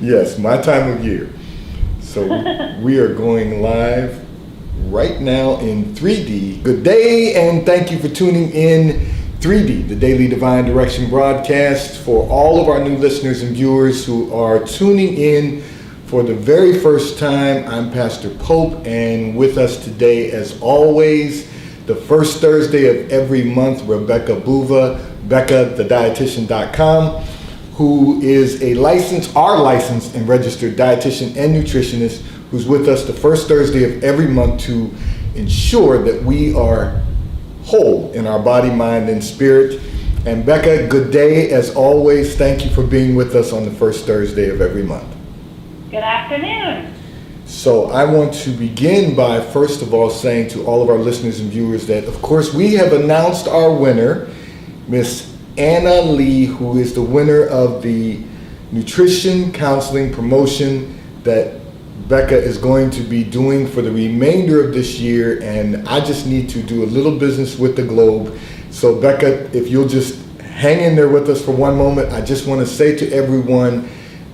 Yes, my time of year. So we are going live right now in 3D. Good day, and thank you for tuning in 3D, the Daily Divine Direction broadcast. For all of our new listeners and viewers who are tuning in for the very first time, I'm Pastor Pope, and with us today, as always, the first Thursday of every month, Rebecca Boova, BeccaTheDietitian.com, who is our licensed and registered dietitian and nutritionist, who's with us the first Thursday of every month to ensure that we are whole in our body, mind, and spirit. And Becca, good day as always. Thank you for being with us on the first Thursday of every month. Good afternoon. So I want to begin by first of all saying to all of our listeners and viewers that, of course, we have announced our winner, Miss Anna Lee, who is the winner of the nutrition counseling promotion that Becca is going to be doing for the remainder of this year. And I just need to do a little business with the Globe. So Becca, if you'll just hang in there with us for one moment, I just want to say to everyone,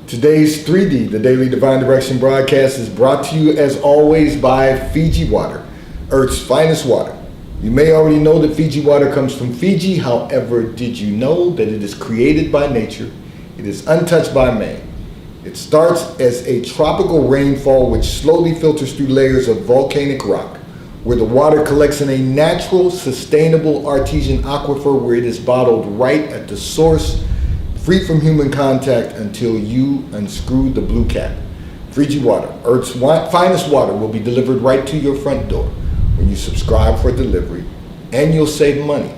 today's 3D, the Daily Divine Direction broadcast, is brought to you as always by Fiji Water, Earth's finest water. You may already know that Fiji water comes from Fiji. However, did you know that it is created by nature? It is untouched by man. It starts as a tropical rainfall which slowly filters through layers of volcanic rock, where the water collects in a natural, sustainable artesian aquifer where it is bottled right at the source, free from human contact until you unscrew the blue cap. Fiji Water, Earth's finest water, will be delivered right to your front door when you subscribe for delivery, and you'll save money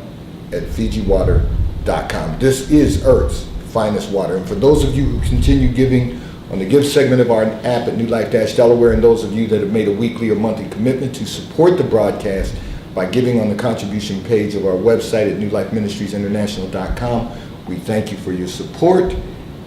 at FijiWater.com. This is Earth's finest water. And for those of you who continue giving on the give segment of our app at New Life-Delaware, and those of you that have made a weekly or monthly commitment to support the broadcast by giving on the contribution page of our website at NewLifeMinistriesInternational.com, we thank you for your support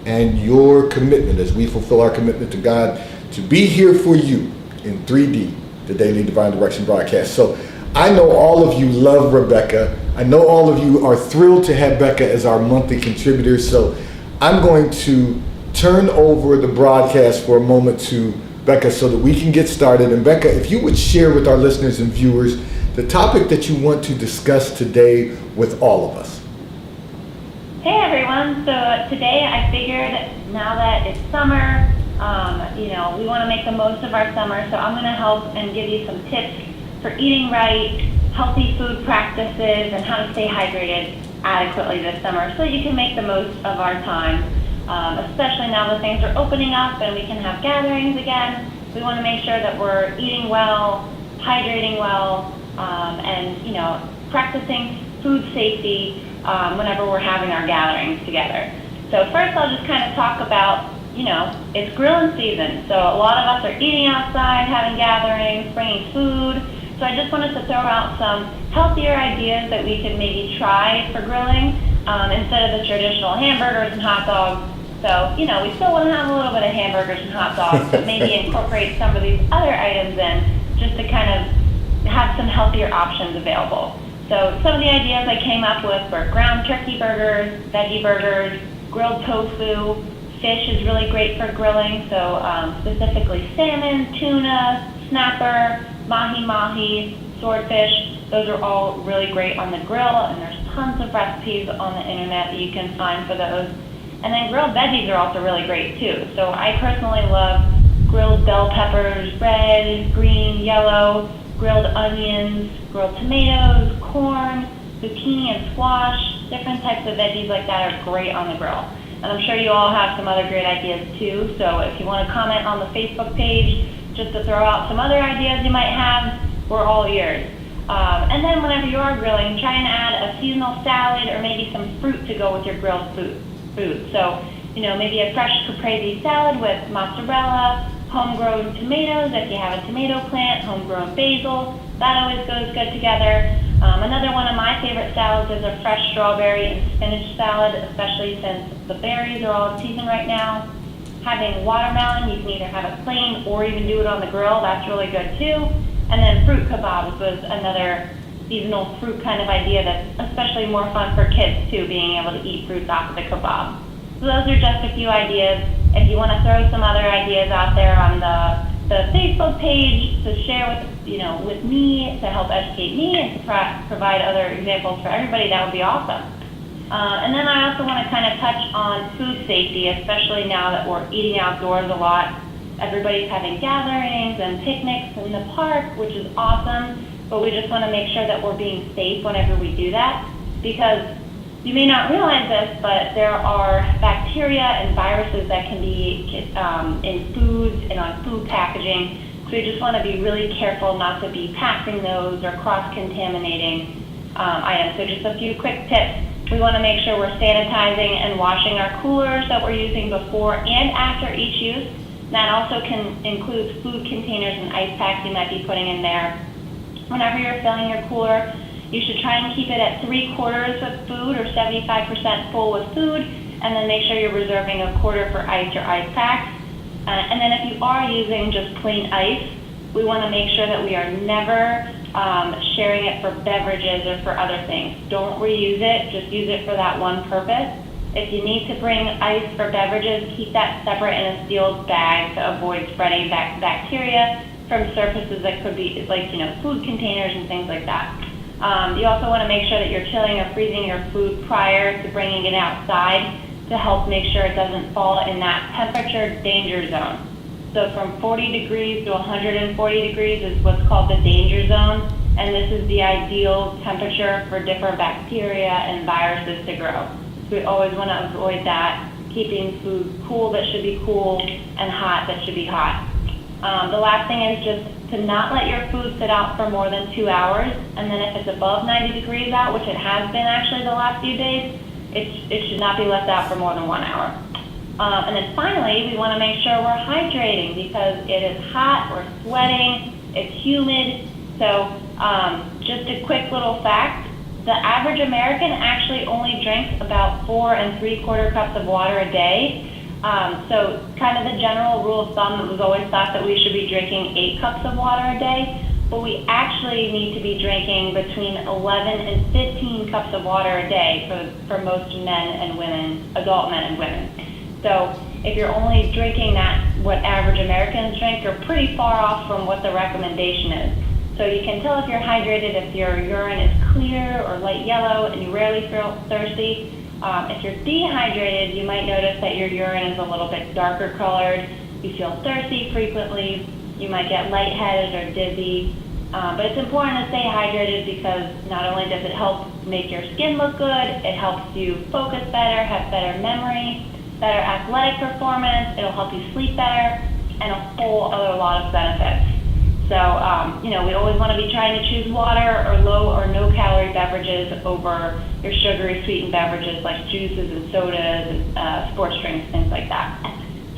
and your commitment as we fulfill our commitment to God to be here for you in 3D, the Daily Divine Direction broadcast. So I know all of you love Rebecca. I know all of you are thrilled to have Becca as our monthly contributor. So I'm going to turn over the broadcast for a moment to Becca so that we can get started. And Becca, if you would share with our listeners and viewers the topic that you want to discuss today with all of us. Hey everyone, so today I figured now that it's summer, we want to make the most of our summer, so I'm going to help and give you some tips for eating right, healthy food practices, and how to stay hydrated adequately this summer so you can make the most of our time, especially now that things are opening up and we can have gatherings again. We want to make sure that we're eating well, hydrating well, and practicing food safety whenever we're having our gatherings together. So first I'll just kind of talk about, it's grilling season. So a lot of us are eating outside, having gatherings, bringing food. So I just wanted to throw out some healthier ideas that we could maybe try for grilling instead of the traditional hamburgers and hot dogs. So, we still want to have a little bit of hamburgers and hot dogs, but maybe incorporate some of these other items in just to kind of have some healthier options available. So some of the ideas I came up with were ground turkey burgers, veggie burgers, grilled tofu. Fish is really great for grilling, so specifically salmon, tuna, snapper, mahi-mahi, swordfish. Those are all really great on the grill, and there's tons of recipes on the internet that you can find for those. And then grilled veggies are also really great too. So I personally love grilled bell peppers, red, green, yellow, grilled onions, grilled tomatoes, corn, zucchini and squash. Different types of veggies like that are great on the grill. And I'm sure you all have some other great ideas too. So if you want to comment on the Facebook page, just to throw out some other ideas you might have, we're all ears. And then whenever you are grilling, try and add a seasonal salad or maybe some fruit to go with your grilled food. So, maybe a fresh caprese salad with mozzarella, homegrown tomatoes if you have a tomato plant, homegrown basil. That always goes good together. Another one of my favorite salads is a fresh strawberry and spinach salad, especially since the berries are all in season right now. Having watermelon, you can either have it plain or even do it on the grill. That's really good too. And then fruit kebabs was another seasonal fruit kind of idea that's especially more fun for kids too, being able to eat fruits off of the kebab. So those are just a few ideas. if you want to throw some other ideas out there on the Facebook page to share with me to help educate me and to provide other examples for everybody, that would be awesome. And then I also want to kind of touch on food safety, especially now that we're eating outdoors a lot. Everybody's having gatherings and picnics in the park, which is awesome, but we just want to make sure that we're being safe whenever we do that, because you may not realize this, but there are bacteria and viruses that can be in foods and on food packaging. So we just want to be really careful not to be passing those or cross-contaminating items. So just a few quick tips. We want to make sure we're sanitizing and washing our coolers that we're using before and after each use. That also can include food containers and ice packs you might be putting in there. Whenever you're filling your cooler, you should try and keep it at 3/4 with food or 75% full with food, and then make sure you're reserving 1/4 for ice or ice packs. And then if you are using just plain ice, we want to make sure that we are never sharing it for beverages or for other things. Don't reuse it, just use it for that one purpose. If you need to bring ice for beverages, keep that separate in a sealed bag to avoid spreading bacteria from surfaces that could be like, food containers and things like that. You also want to make sure that you're chilling or freezing your food prior to bringing it outside to help make sure it doesn't fall in that temperature danger zone. So from 40 degrees to 140 degrees is what's called the danger zone, and this is the ideal temperature for different bacteria and viruses to grow. So we always want to avoid that, keeping food cool that should be cool and hot that should be hot. The last thing is just to not let your food sit out for more than 2 hours, and then if it's above 90 degrees out, which it has been actually the last few days, it should not be left out for more than 1 hour. And then finally, we want to make sure we're hydrating because it is hot, we're sweating, it's humid. So just a quick little fact, the average American actually only drinks about 4 3/4 cups of water a day. So kind of the general rule of thumb, it was always thought that we should be drinking 8 cups of water a day, but we actually need to be drinking between 11 and 15 cups of water a day for most men and women, adult men and women. So if you're only drinking that, what average Americans drink, you're pretty far off from what the recommendation is. So you can tell if you're hydrated if your urine is clear or light yellow and you rarely feel thirsty. If you're dehydrated, you might notice that your urine is a little bit darker colored. You feel thirsty frequently. You might get lightheaded or dizzy. But it's important to stay hydrated because not only does it help make your skin look good, it helps you focus better, have better memory, better athletic performance. It'll help you sleep better, and a whole other lot of benefits. So, we always want to be trying to choose water or low or no calorie beverages over your sugary sweetened beverages like juices and sodas and sports drinks, things like that.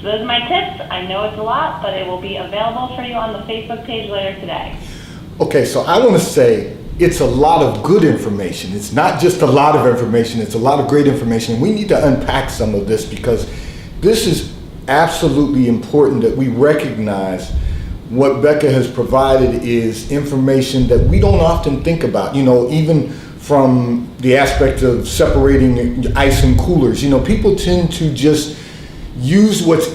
So those are my tips. I know it's a lot, but it will be available for you on the Facebook page later today. Okay, so I want to say it's a lot of good information. It's not just a lot of information, it's a lot of great information. And we need to unpack some of this because this is absolutely important that we recognize what Becca has provided is information that we don't often think about, even from the aspect of separating ice and coolers. People tend to just use what's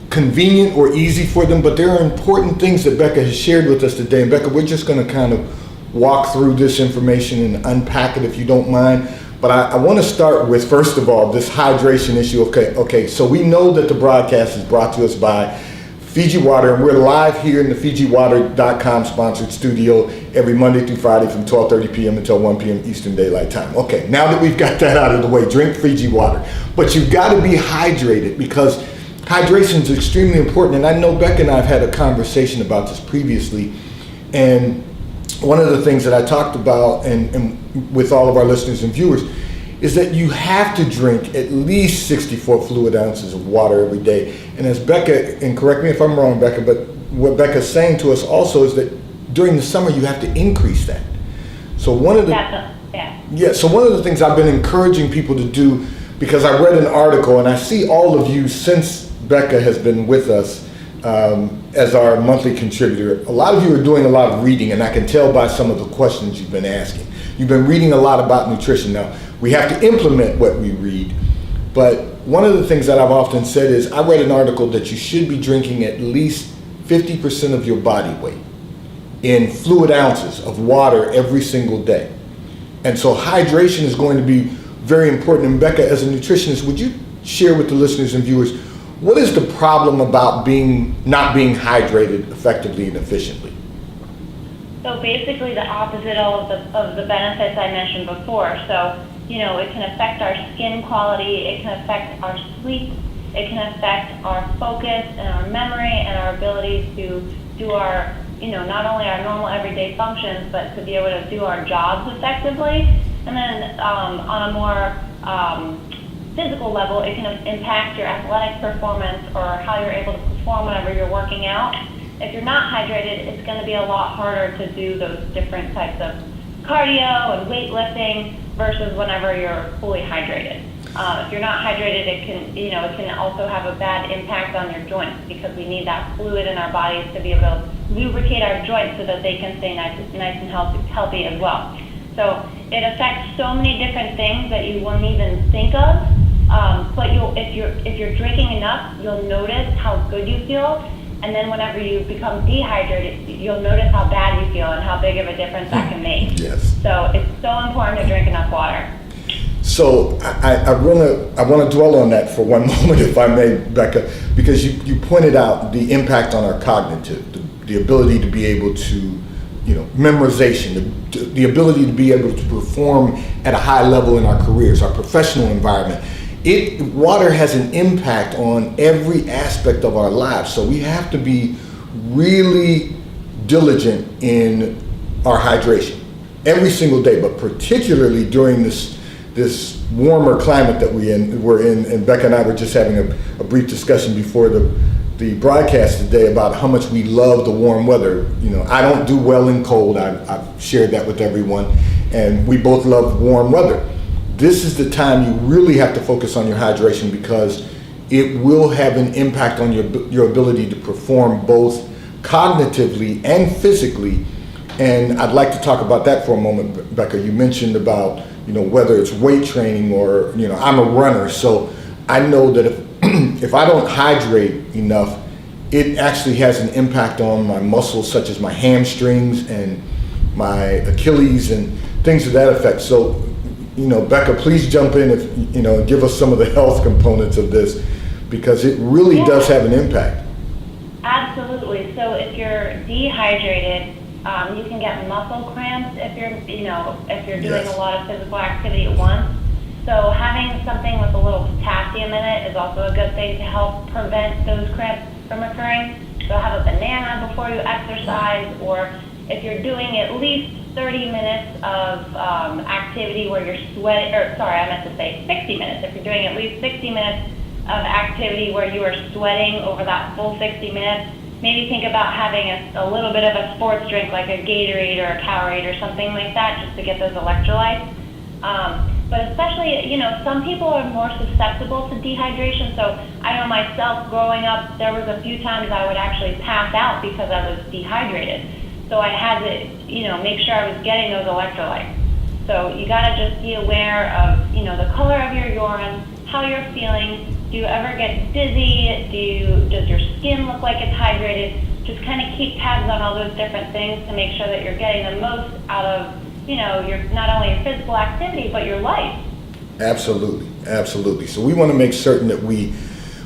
convenient or easy for them, but there are important things that Becca has shared with us today. And Becca, we're just going to kind of walk through this information and unpack it if you don't mind. But I want to start with, first of all, this hydration issue. Okay, so we know that the broadcast is brought to us by Fiji Water, and we're live here in the FijiWater.com sponsored studio every Monday through Friday from 12:30 p.m. until 1 p.m. Eastern Daylight Time. Okay, now that we've got that out of the way, drink Fiji Water. But you've got to be hydrated because hydration is extremely important. And I know Becca and I have had a conversation about this previously. And one of the things that I talked about and with all of our listeners and viewers is that you have to drink at least 64 fluid ounces of water every day. And as Becca, and correct me if I'm wrong, Becca, but what Becca's saying to us also is that during the summer you have to increase that. So one of the so one of the things I've been encouraging people to do, because I read an article and I see all of you since Becca has been with us as our monthly contributor, a lot of you are doing a lot of reading, and I can tell by some of the questions you've been asking. You've been reading a lot about nutrition. Now, we have to implement what we read, but one of the things that I've often said is, I read an article that you should be drinking at least 50% of your body weight in fluid ounces of water every single day. And so hydration is going to be very important. And Becca, as a nutritionist, would you share with the listeners and viewers, what is the problem about not being hydrated effectively and efficiently? So basically the opposite of the benefits I mentioned before. So, it can affect our skin quality, it can affect our sleep, it can affect our focus and our memory and our ability to do our, not only our normal everyday functions, but to be able to do our jobs effectively. And then on a more physical level, it can impact your athletic performance or how you're able to perform whenever you're working out. If you're not hydrated, it's going to be a lot harder to do those different types of cardio and weightlifting versus whenever you're fully hydrated. If you're not hydrated, it can also have a bad impact on your joints because we need that fluid in our bodies to be able to lubricate our joints so that they can stay nice and healthy as well. So it affects so many different things that you won't even think of. But if you're drinking enough, you'll notice how good you feel. And then whenever you become dehydrated, you'll notice how bad you feel and how big of a difference that can make. Yes. So it's so important to drink enough water. So I want to dwell on that for one moment, if I may, Becca, because you pointed out the impact on our cognitive, the ability to be able to, memorization, the ability to be able to perform at a high level in our careers, our professional environment. Water has an impact on every aspect of our lives, so we have to be really diligent in our hydration every single day, but particularly during this warmer climate that we're in, and Becca and I were just having a brief discussion before the broadcast today about how much we love the warm weather. I don't do well in cold. I've shared that with everyone, and we both love warm weather. This is the time you really have to focus on your hydration because it will have an impact on your ability to perform both cognitively and physically. And I'd like to talk about that for a moment, Becca. You mentioned about, whether it's weight training or, I'm a runner, so I know that if I don't hydrate enough, it actually has an impact on my muscles such as my hamstrings and my Achilles and things of that effect. So, Becca, please jump in if, give us some of the health components of this because it really does have an impact. Absolutely. So if you're dehydrated, you can get muscle cramps if you're doing a lot of physical activity at once. So having something with a little potassium in it is also a good thing to help prevent those cramps from occurring. So have a banana before you exercise, or if you're doing at least 30 minutes of activity where you're sweating, 60 minutes. If you're doing at least 60 minutes of activity where you are sweating over that full 60 minutes, maybe think about having a little bit of a sports drink like a Gatorade or a Powerade or something like that just to get those electrolytes. But especially, some people are more susceptible to dehydration. So I know myself growing up, there was a few times I would actually pass out because I was dehydrated. So I had to, make sure I was getting those electrolytes. So you gotta just be aware of, the color of your urine, how you're feeling. Do you ever get dizzy? Does your skin look like it's hydrated? Just kind of keep tabs on all those different things to make sure that you're getting the most out of, your not only your physical activity, but your life. Absolutely, absolutely. So we want to make certain that we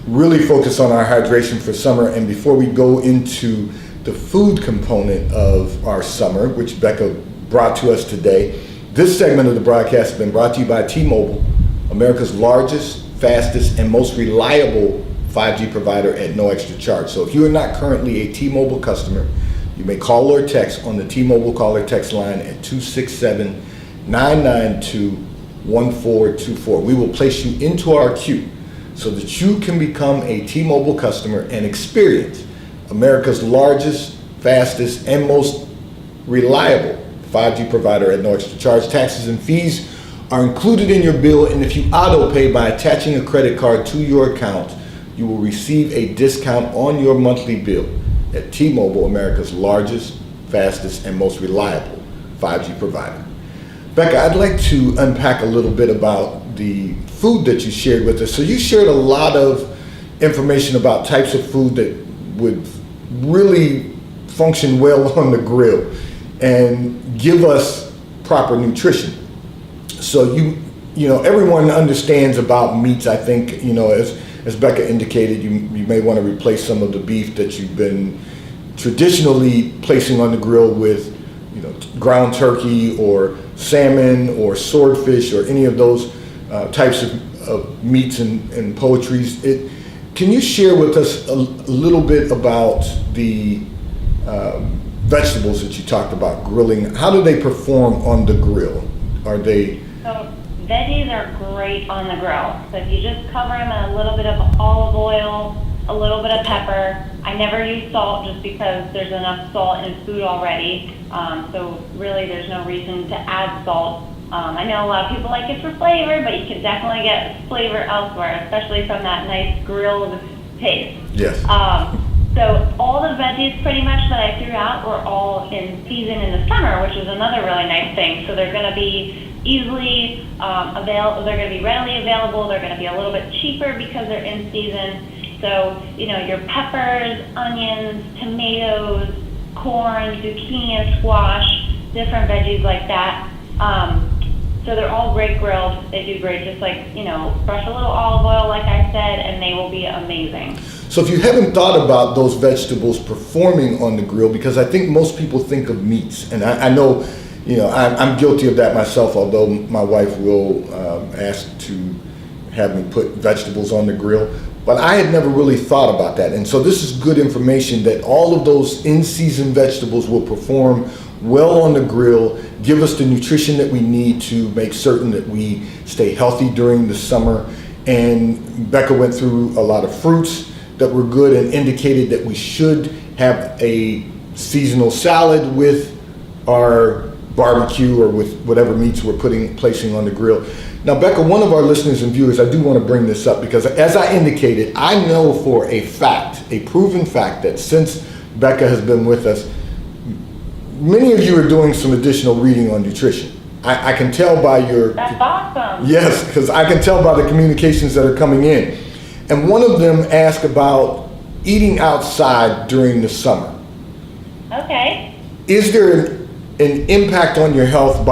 really focus on our hydration for summer. And before we go into the food component of our summer, which Becca brought to us today, this segment of the broadcast has been brought to you by T-Mobile, America's largest, fastest, and most reliable 5G provider at no extra charge. So if you are not currently a T-Mobile customer, you may call or text on the T-Mobile call or text line at 267-992-1424. We will place you into our queue so that you can become a T-Mobile customer and experience America's largest, fastest, and most reliable 5G provider at no extra charge. Taxes and fees are included in your bill, and if you auto pay by attaching a credit card to your account, you will receive a discount on your monthly bill at T-Mobile, America's largest, fastest, and most reliable 5G provider. Becca, I'd like to unpack a little bit about the food that you shared with us. So you shared a lot of information about types of food that would really function well on the grill and give us proper nutrition. So you know, everyone understands about meats. I think, you know, as Becca indicated, you may want to replace some of the beef that you've been traditionally placing on the grill with, you know, ground turkey or salmon or swordfish or any of those types of meats and poultries. Can you share with us a little bit about the vegetables that you talked about grilling? How do they perform on the grill? Are they... So veggies are great on the grill. So if you just cover them in a little bit of olive oil, a little bit of pepper. I never use salt just because there's enough salt in food already. So really there's no reason to add salt. I know a lot of people like it for flavor, but you can definitely get flavor elsewhere, especially from that nice grilled taste. Yes. So all the veggies pretty much that I threw out were all in season in the summer, which is another really nice thing. So they're going to be easily available. They're going to be readily available. They're going to be a little bit cheaper because they're in season. So, you know, your peppers, onions, tomatoes, corn, zucchini, and squash, different veggies like that. So they're all great grilled. They do great. Just like, you know, brush a little olive oil, like I said, and they will be amazing. So if you haven't thought about those vegetables performing on the grill, because I think most people think of meats, and I know, you know, I'm guilty of that myself, although my wife will ask to have me put vegetables on the grill. But I had never really thought about that. And so this is good information that all of those in-season vegetables will perform well on the grill, give us the nutrition that we need to make certain that we stay healthy during the summer. And Becca went through a lot of fruits that were good and indicated that we should have a seasonal salad with our barbecue or with whatever meats we're placing on the grill. Now, Becca, one of our listeners and viewers, I do want to bring this up because as I indicated, I know for a fact, a proven fact, that since Becca has been with us, many of you are doing some additional reading on nutrition. I can tell by your... That's awesome. Yes, because I can tell by the communications that are coming in. And one of them asked about eating outside during the summer. Okay. Is there an impact on your health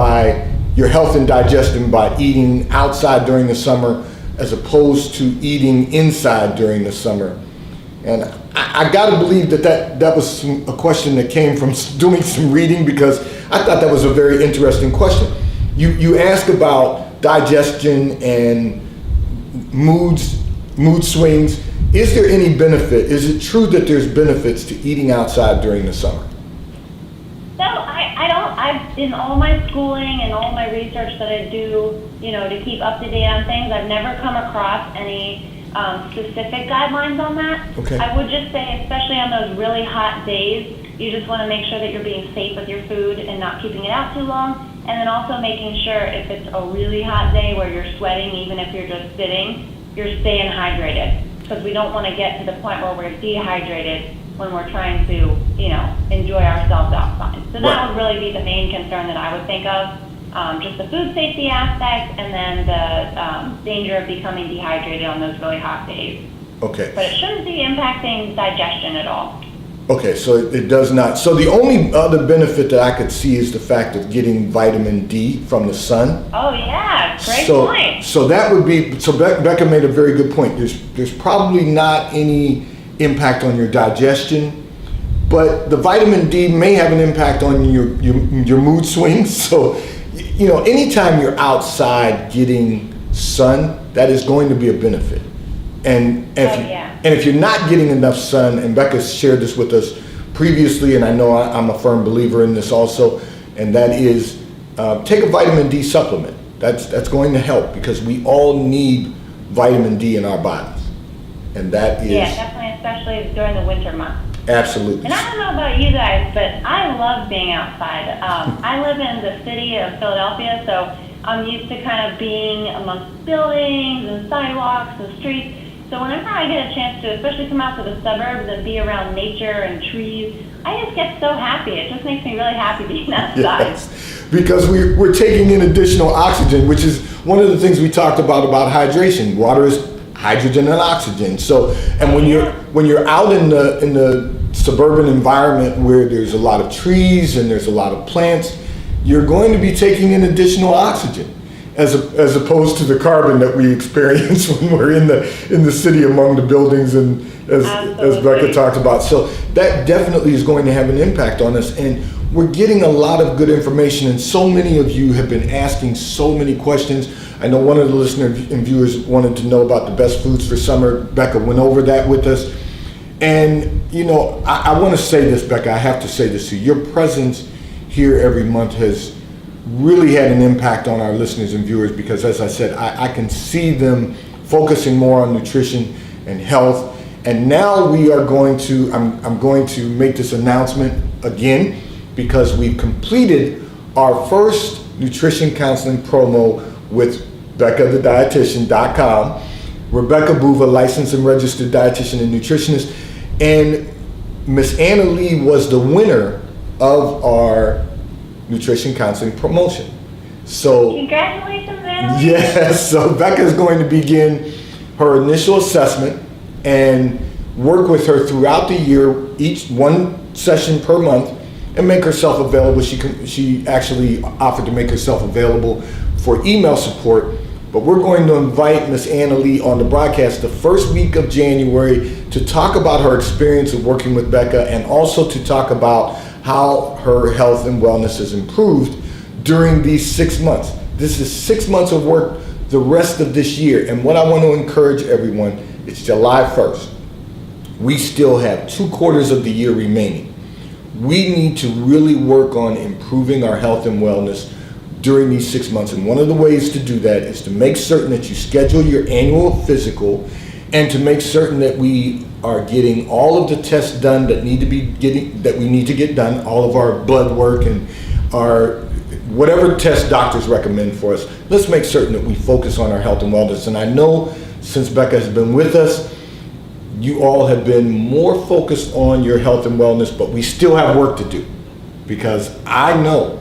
and digestion by eating outside during the summer as opposed to eating inside during the summer? And I got to believe that was a question that came from doing some reading, because I thought that was a very interesting question. You ask about digestion and mood swings. Is there any benefit? Is it true that there's benefits to eating outside during the summer? No, I don't. In all my schooling and all my research that I do, you know, to keep up to date on things, I've never come across any specific guidelines on that. Okay. I would just say, especially on those really hot days, you just want to make sure that you're being safe with your food and not keeping it out too long. And then also making sure if it's a really hot day where you're sweating, even if you're just sitting, you're staying hydrated. Because we don't want to get to the point where we're dehydrated when we're trying to, you know, enjoy ourselves outside. So that would really be the main concern that I would think of. Just the food safety aspect, and then the danger of becoming dehydrated on those really hot days. Okay. But it shouldn't be impacting digestion at all. Okay, so it does not. So the only other benefit that I could see is the fact of getting vitamin D from the sun. Oh yeah, great point. So that would be, so Becca made a very good point. There's probably not any impact on your digestion, but the vitamin D may have an impact on your mood swings. So, you know, anytime you're outside getting sun, that is going to be a benefit. And if you're not getting enough sun, and Becca shared this with us previously, and I know I'm a firm believer in this also, and that is take a vitamin D supplement. That's going to help, because we all need vitamin D in our bodies, and that is... Yeah, definitely, especially during the winter months. Absolutely. And I don't know about you guys, but I love being outside. I live in the city of Philadelphia, so I'm used to kind of being amongst buildings and sidewalks and streets. So whenever I get a chance to, especially come out to the suburbs and be around nature and trees, I just get so happy. It just makes me really happy being outside. Yes, because we're taking in additional oxygen, which is one of the things we talked about hydration. Water is hydrogen and oxygen. So, and when you're out in the suburban environment where there's a lot of trees and there's a lot of plants, you're going to be taking in additional oxygen, as opposed to the carbon that we experience when we're in the city among the buildings, and as Becca talked about. So that definitely is going to have an impact on us, and we're getting a lot of good information, and so many of you have been asking so many questions. I know one of the listeners and viewers wanted to know about the best foods for summer. Becca went over that with us. And, you know, I want to say this, Becca, I have to say this to you. Your presence here every month has really had an impact on our listeners and viewers, because, as I said, I can see them focusing more on nutrition and health. And now we are going to, I'm going to make this announcement again, because we've completed our first nutrition counseling promo with BeccaTheDietitian.com. Rebecca Boova, licensed and registered dietitian and nutritionist. And Miss Anna Lee was the winner of our nutrition counseling promotion. So congratulations, Anna Lee. yes, so Becca is going to begin her initial assessment and work with her throughout the year, each one session per month, and make herself available. She actually offered to make herself available for email support. But we're going to invite Miss Anna Lee on the broadcast the first week of January to talk about her experience of working with Becca, and also to talk about how her health and wellness has improved during these 6 months. This is 6 months of work the rest of this year. And what I want to encourage everyone, it's July 1st. We still have 2 quarters of the year remaining. We need to really work on improving our health and wellness during these 6 months. And one of the ways to do that is to make certain that you schedule your annual physical, and to make certain that we are getting all of the tests done that we need to get done, all of our blood work and our whatever test doctors recommend for us. Let's make certain that we focus on our health and wellness. And I know since Becca has been with us, you all have been more focused on your health and wellness, but we still have work to do, because I know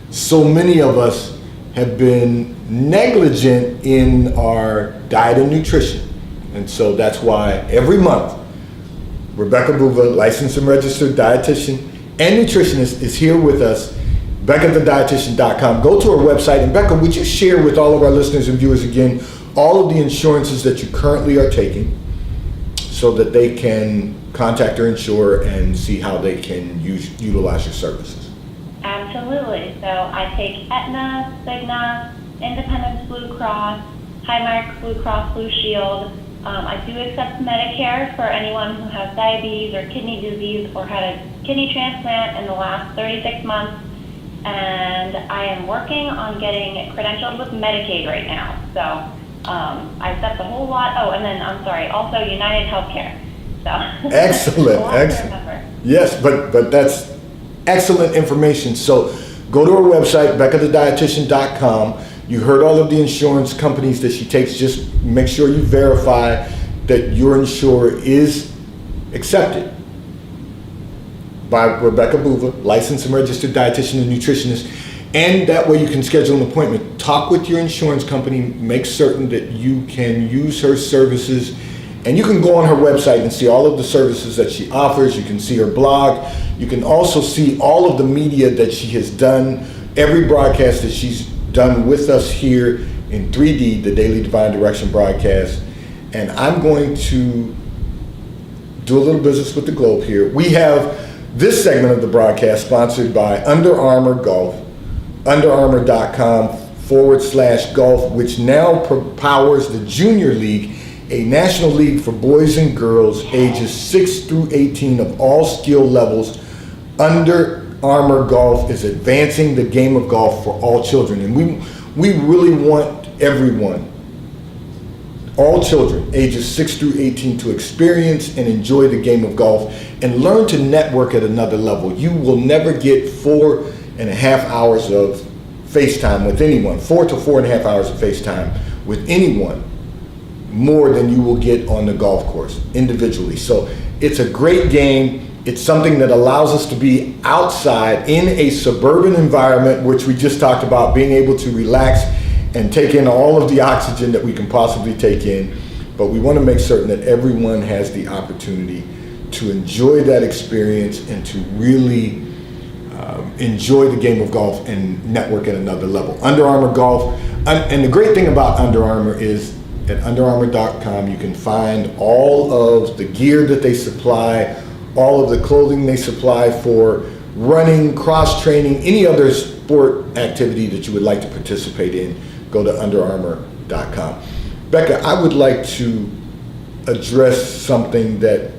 so many of us have been negligent in our diet and nutrition. And so that's why every month, Rebecca Boova, licensed and registered dietitian and nutritionist, is here with us. BeccaTheDietitian.com. Go to our website. And Becca, would you share with all of our listeners and viewers again all of the insurances that you currently are taking, so that they can contact their insurer and see how they can utilize your services? Absolutely. So I take Aetna, Cigna, Independence Blue Cross, Highmark Blue Cross Blue Shield. I do accept Medicare for anyone who has diabetes or kidney disease or had a kidney transplant in the last 36 months. And I am working on getting credentialed with Medicaid right now. So I accept a whole lot. Oh, and then I'm sorry, also United Healthcare. So Excellent, excellent. Yes, but that's excellent information. So go to our website, BeccaTheDietitian.com. You heard all of the insurance companies that she takes. Just make sure you verify that your insurer is accepted by Rebecca Boova, licensed and registered dietitian and nutritionist. And that way you can schedule an appointment. Talk with your insurance company, make certain that you can use her services. And you can go on her website and see all of the services that she offers. You can see her blog. You can also see all of the media that she has done, every broadcast that she's done with us here in 3D, the Daily Divine Direction broadcast. And I'm going to do a little business with the globe here. We have this segment of the broadcast sponsored by Under Armour Golf, underarmour.com/golf, which now powers the Junior League, a national league for boys and girls ages 6 through 18 of all skill levels. Under Armour Golf is advancing the game of golf for all children. And we really want everyone, all children ages 6 through 18, to experience and enjoy the game of golf and learn to network at another level. You will never get 4.5 hours of FaceTime with anyone, 4 to 4.5 hours of FaceTime with anyone, more than you will get on the golf course individually. So it's a great game. It's something that allows us to be outside in a suburban environment, which we just talked about, being able to relax and take in all of the oxygen that we can possibly take in. But we want to make certain that everyone has the opportunity to enjoy that experience and to really enjoy the game of golf and network at another level. Under Armour Golf, and the great thing about Under Armour is at underarmour.com you can find all of the gear that they supply, all of the clothing they supply for running, cross-training, any other sport activity that you would like to participate in. Go to underarmour.com. Becca, I would like to address something that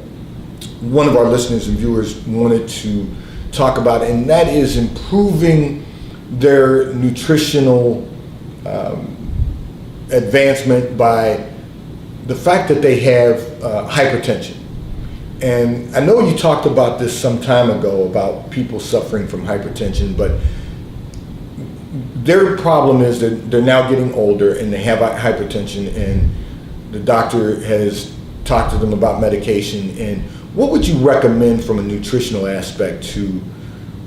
one of our listeners and viewers wanted to talk about, and that is improving their nutritional advancement by the fact that they have hypertension. And I know you talked about this some time ago about people suffering from hypertension, but their problem is that they're now getting older and they have hypertension, and the doctor has talked to them about medication. And what would you recommend from a nutritional aspect to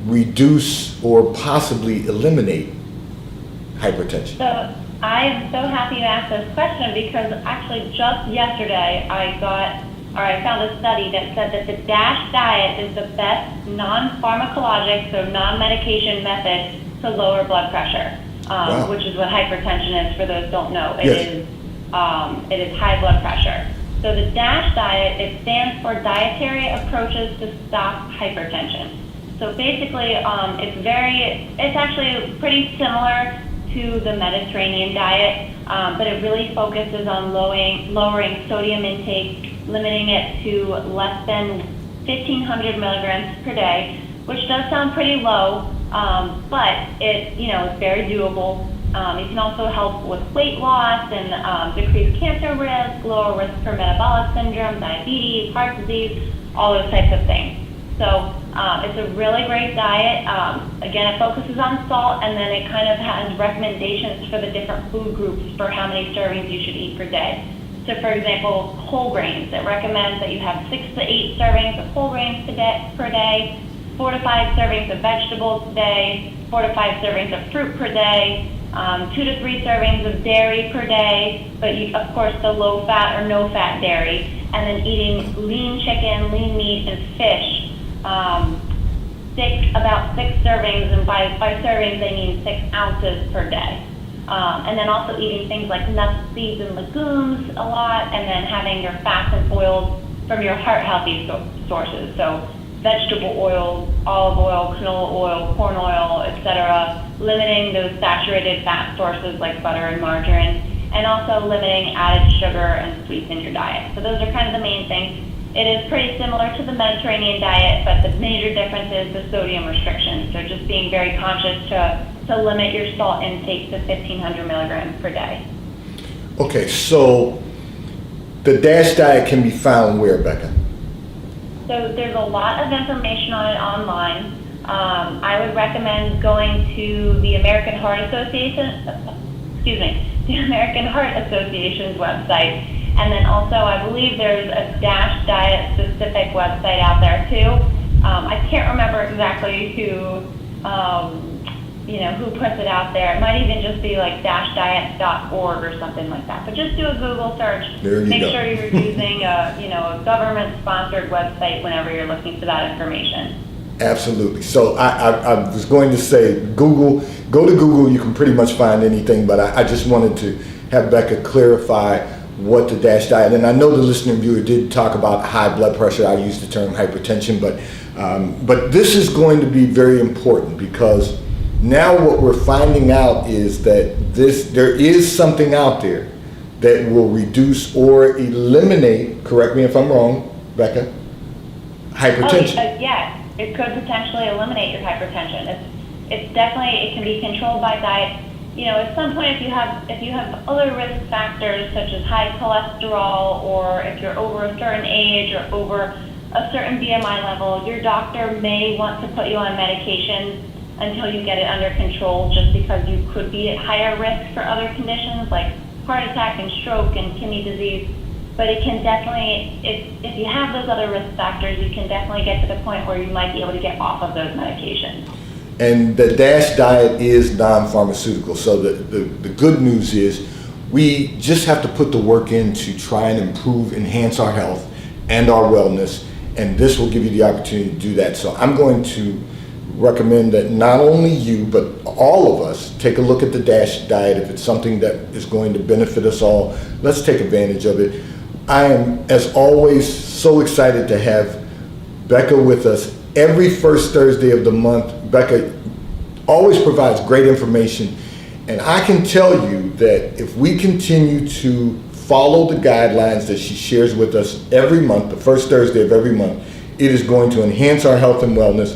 reduce or possibly eliminate hypertension? So I am so happy you asked this question, because actually just yesterday I found a study that said that the DASH diet is the best non-pharmacologic, so non-medication method to lower blood pressure, Wow. which is what hypertension is for those who don't know. Yes. It is high blood pressure. So the DASH diet, it stands for Dietary Approaches to Stop Hypertension. So basically, it's actually pretty similar to the Mediterranean diet, but it really focuses on lowering sodium intake, limiting it to less than 1,500 milligrams per day, which does sound pretty low, but it's very doable. It can also help with weight loss and decrease cancer risk, lower risk for metabolic syndrome, diabetes, heart disease, all those types of things. So it's a really great diet. Again, it focuses on salt, and then it kind of has recommendations for the different food groups for how many servings you should eat per day. So for example, whole grains, it recommends that you have 6 to 8 servings of whole grains per day, 4 to 5 servings of vegetables a day, 4 to 5 servings of fruit per day, 2 to 3 servings of dairy per day, but of course the low fat or no fat dairy, and then eating lean chicken, lean meat, and fish. About 6 servings, and by servings they mean 6 ounces per day. And then also eating things like nuts, seeds, and legumes a lot, and then having your fats and oils from your heart-healthy sources. So vegetable oils, olive oil, canola oil, corn oil, etc. Limiting those saturated fat sources like butter and margarine, and also limiting added sugar and sweets in your diet. So those are kind of the main things. It is pretty similar to the Mediterranean diet, but the major difference is the sodium restriction. So just being very conscious to limit your salt intake to 1,500 milligrams per day. Okay, so the DASH diet can be found where, Becca? So there's a lot of information on it online. I would recommend going to the American Heart Association's website. And then also, I believe there's a DASH diet specific website out there too. I can't remember exactly who puts it out there. It might even just be like dashdiets.org or something like that. But just do a Google search. Make sure you're using a government-sponsored website whenever you're looking for that information. Absolutely. So I was going to say Google. Go to Google. You can pretty much find anything. But I just wanted to have Becca clarify what the DASH diet, and I know the listener and viewer did talk about high blood pressure. I used the term hypertension, but this is going to be very important, because now what we're finding out is that there is something out there that will reduce or eliminate, correct me if I'm wrong, Becca, hypertension. Yes, it could potentially eliminate your hypertension. It can be controlled by diet. At some point, if you have other risk factors such as high cholesterol, or if you're over a certain age or over a certain BMI level, your doctor may want to put you on medication until you get it under control, just because you could be at higher risk for other conditions like heart attack and stroke and kidney disease. But it can definitely, if you have those other risk factors, you can definitely get to the point where you might be able to get off of those medications. And the DASH diet is non-pharmaceutical. So the good news is we just have to put the work in to try and improve, enhance our health and our wellness. And this will give you the opportunity to do that. So I'm going to recommend that not only you, but all of us take a look at the DASH diet. If it's something that is going to benefit us all, let's take advantage of it. I am, as always, so excited to have Becca with us every first Thursday of the month. Becca always provides great information, and I can tell you that if we continue to follow the guidelines that she shares with us every month, the first Thursday of every month, it is going to enhance our health and wellness.